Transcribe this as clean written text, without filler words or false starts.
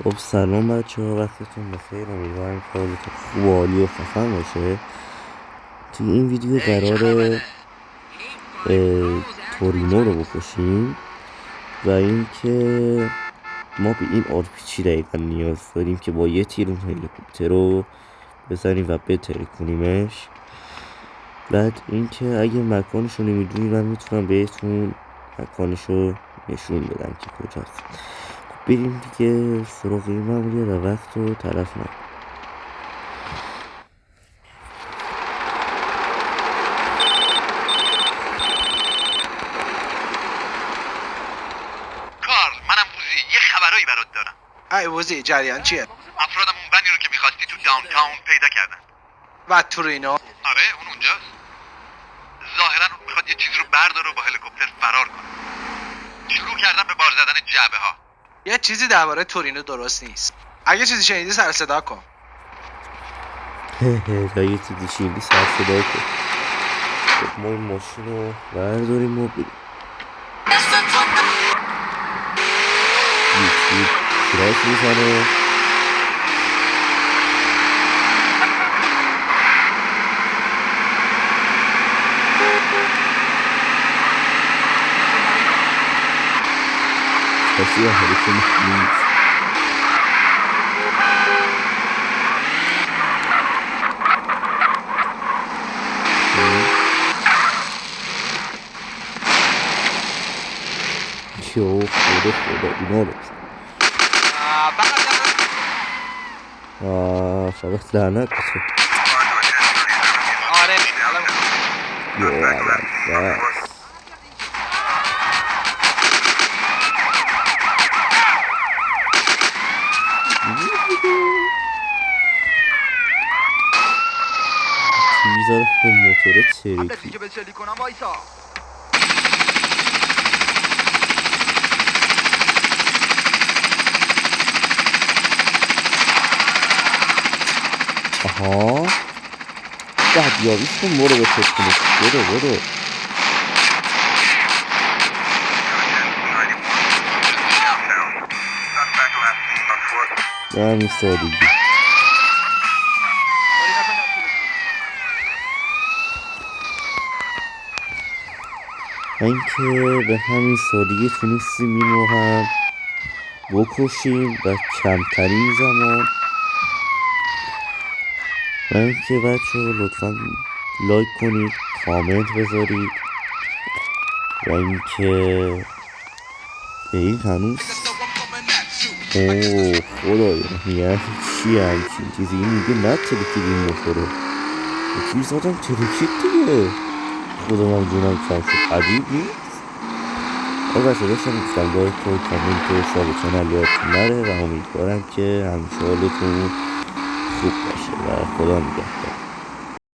خب سلام بچه ها، وقتتون بخیر. امیدوارم که حالتون خوب و عالی و خفن باشه. توی این ویدیو قراره تورینو رو بکشیم و اینکه ما به این آرپیچی دقیقا نیاز داریم که با یه تیر اون هلیکوپتر رو بزنیم و بترکونیمش. بعد اینکه اگه مکانش رو نمیدونی من میتونم بهتون مکانش رو نشون بدم که کجاست. بریم دیگه سراغ این ماموریت و وقت رو تلف نکنیم. کارل، منم ووزی. یه خبرایی برات دارم. ای ووزی، جریان چیه؟ افرادم اون بنی رو که میخواستی تو داونتاون پیدا کردن. و تورینو؟ آره، اون اونجاست. ظاهرا اون میخواد یه چیز رو برداره و با هلیکوپتر فرار کنه. شروع کردن به بار زدن جعبه ها. یه چیزی درباره تورینو درست نیست. اگه چیزی شنیدی سر صدا کن. تا یه چیزی شیلی سر صدا کن. خب ما این ماشین رو برداریم و بریم. یکی کراش میزنه. کسی حرفی نیست. یو خدا اینا رو شبت لعنت بشه. آره یو اول میذاره به موتور چریکی که بچلی کنم وایسا. آها بعد یاریش کن برو به تکنیک. برو به همین سادگی. اینکه به همین سادگی تونستیم اینو هم بکشیم و کمترین زمان. و اینکه بچه ها لطفا لایک کنید، کامنت بذارید و اینکه به این هنوز اوه خدایا یعنی چی همچین چیزی؟ این میگه نه ترکید این موتورو یه چیز زدم ترکید دیگه. خدا من جونم کم شد. عجیب نیست؟ آقا بچه داشتم گفتم لایک و کامنت و ساب چنل یادتون نره و امیدوارم که همیشه حالتون خوب باشه و خدا نگهدار.